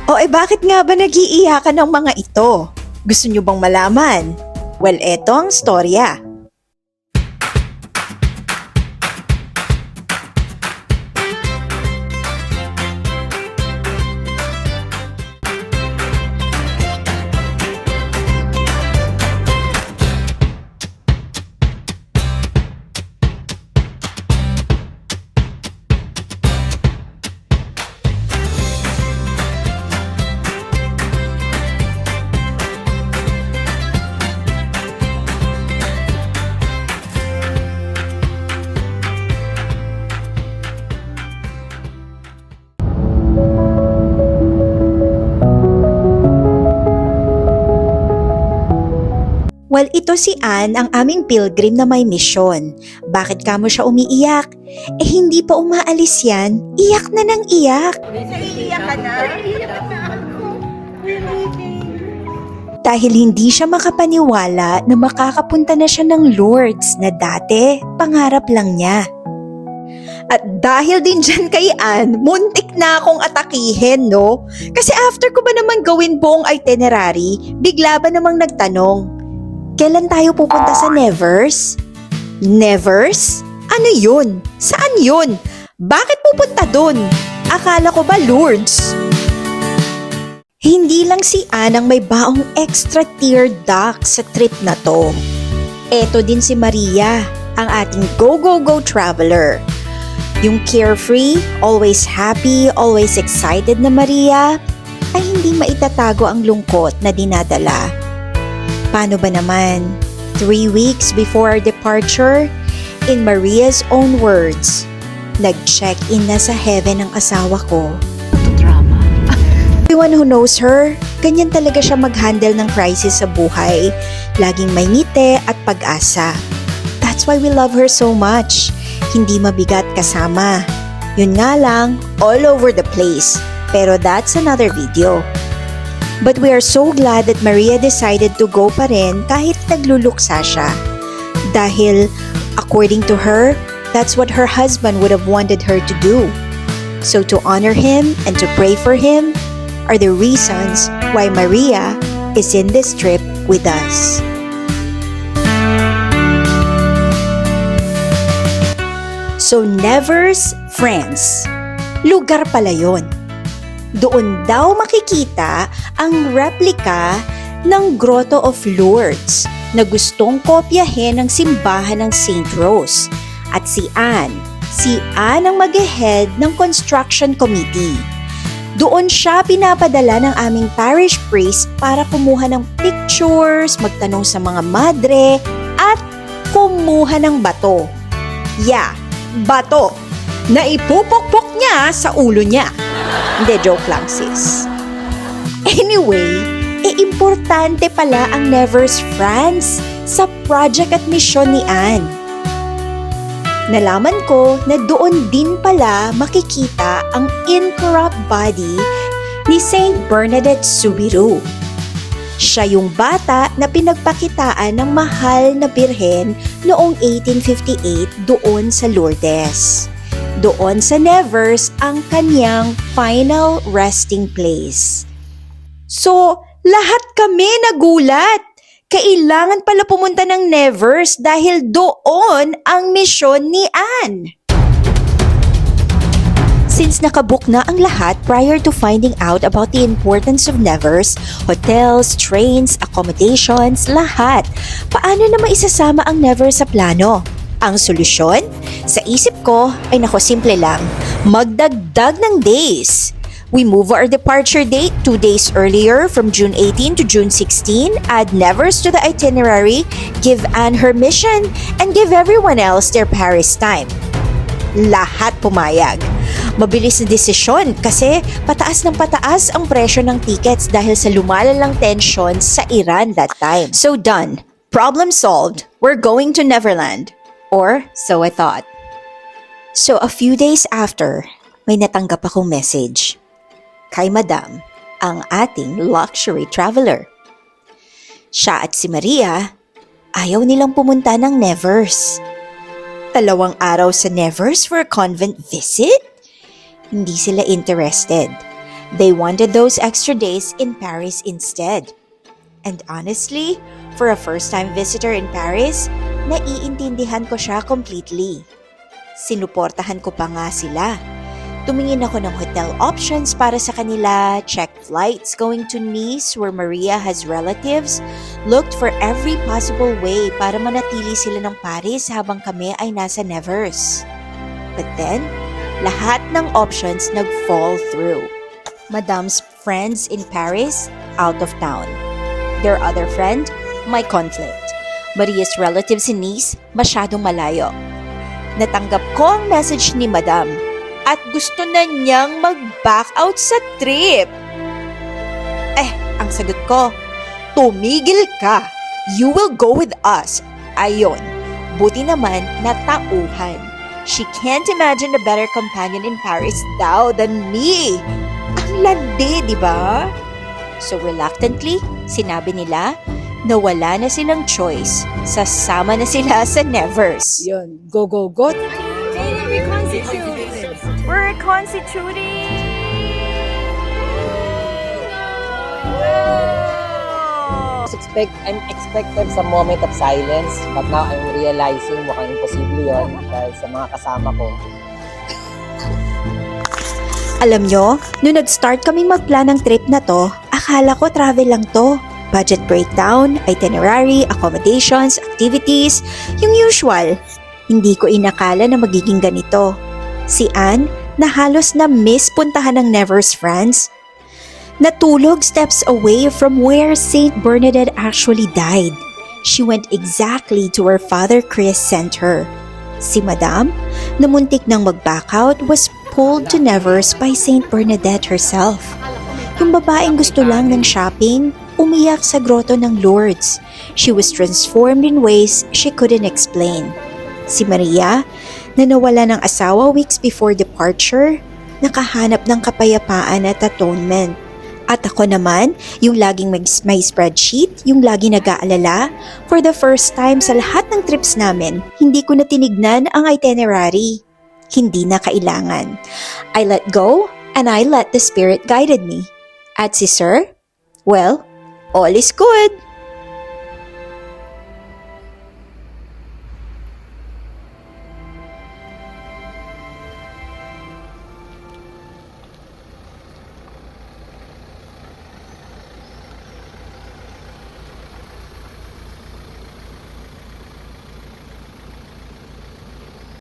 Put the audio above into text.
O bakit nga ba nag-iiyakan ng mga ito? Gusto nyo bang malaman? Well, eto ang storya. Well, ito si Ann, ang aming pilgrim na may misyon. Bakit kamo siya umiiyak? Hindi pa umaalis yan. Iyak na ng iyak. Naiiyak ka na? Dahil hindi siya makapaniwala na makakapunta na siya ng Lourdes na dati, pangarap lang niya. At dahil din dyan kay Ann, muntik na akong atakihin, no? Kasi after ko ba naman gawin buong itinerary, bigla ba namang nagtanong, kailan tayo pupunta sa Nevers? Nevers? Ano yun? Saan yun? Bakit pupunta dun? Akala ko ba Lourdes? Hindi lang si Ann ang may baong extra tier duck sa trip na to. Eto din si Maria, ang ating go-go-go traveler. Yung carefree, always happy, always excited na Maria, ay hindi maitatago ang lungkot na dinadala. Paano ba naman? 3 weeks before our departure, in Maria's own words, nag-check-in na sa heaven ang asawa ko. Drama. Everyone who knows her, ganyan talaga siya mag-handle ng crisis sa buhay. Laging may ngiti at pag-asa. That's why we love her so much. Hindi mabigat kasama. Yun nga lang, all over the place. Pero that's another video. But we are so glad that Maria decided to go pa rin kahit nagluluksa siya. Dahil, according to her, that's what her husband would have wanted her to do. So to honor him and to pray for him are the reasons why Maria is in this trip with us. So Nevers, France. Lugar pala yon. Doon daw makikita ang replika ng Grotto of Lourdes na gustong kopyahin ng simbahan ng St. Rose. At si Ann ang mag-head ng construction committee. Doon siya pinapadala ng aming parish priest para kumuha ng pictures, magtanong sa mga madre, at kumuha ng bato. Yeah, bato na ipupukpok niya sa ulo niya. Hindi, joke lang sis. Anyway, importante pala ang Nevers, France sa project at misyon ni Ann. Nalaman ko na doon din pala makikita ang incorrupt body ni Saint Bernadette Soubirous. Siya yung bata na pinagpakitaan ng mahal na birhen noong 1858 doon sa Lourdes. Doon sa Nevers ang kanyang final resting place. So, lahat kami nagulat. Kailangan pala pumunta ng Nevers dahil doon ang misyon ni Ann. Since nakabook na ang lahat prior to finding out about the importance of Nevers, hotels, trains, accommodations, lahat, paano na maisasama ang Nevers sa plano? Ang solusyon? Sa isip ko ay simple lang, magdagdag ng days. We move our departure date 2 days earlier from June 18 to June 16, add Nevers to the itinerary, give Ann her mission, and give everyone else their Paris time. Lahat pumayag. Mabilis na desisyon kasi pataas ng pataas ang presyo ng tickets dahil sa lumalalang tension sa Iran that time. So done. Problem solved. We're going to Neverland. Or so I thought. So a few days after, may natanggap akong message. Kay Madam, ang ating luxury traveler. Siya at si Maria, ayaw nilang pumunta ng Nevers. 2 araw sa Nevers for a convent visit? Hindi sila interested. They wanted those extra days in Paris instead. And honestly, for a first-time visitor in Paris, naiintindihan ko siya completely. Sinuportahan ko pa nga sila. Tumingin ako ng hotel options para sa kanila, checked flights going to Nice where Maria has relatives, looked for every possible way para manatili sila ng Paris habang kami ay nasa Nevers. But then, lahat ng options nag-fall through. Madame's friends in Paris, out of town. Their other friend, may conflict. Maria's relatives in Nice, masyadong malayo. Natanggap ko ang message ni Madame at gusto na niyang mag-back out sa trip. Ang sagot ko, tumigil ka. You will go with us. Ayon, buti naman natauhan. She can't imagine a better companion in Paris daw than me. Ang landi, di ba? So reluctantly, sinabi nila na wala na silang choice. Sasama na sila sa Nevers. Yun, go, go, go. We're reconstituting! I'm expected some moment of silence, but now I'm realizing mukhang imposible yun dahil sa mga kasama ko. Alam nyo, nung nag-start kaming magplan ng trip na to, akala ko travel lang to. Budget breakdown, itinerary, accommodations, activities, yung usual. Hindi ko inakala na magiging ganito. Si Anne, na halos na-miss puntahan ng Nevers, France. Natulog steps away from where Saint Bernadette actually died. She went exactly to where Father Chris sent her. Si Madame, na muntik nang mag-back out, was pulled to Nevers by Saint Bernadette herself. Yung babaeng gusto lang ng shopping, umiyak sa grotto ng Lourdes. She was transformed in ways she couldn't explain. Si Maria, na nawala ng asawa weeks before departure, nakahanap ng kapayapaan at atonement. At ako naman, yung laging may spreadsheet, yung laging nag-aalala, for the first time sa lahat ng trips namin, hindi ko na tinignan ang itinerary. Hindi na kailangan. I let go and I let the Spirit guided me. At si Sir, well, all is good.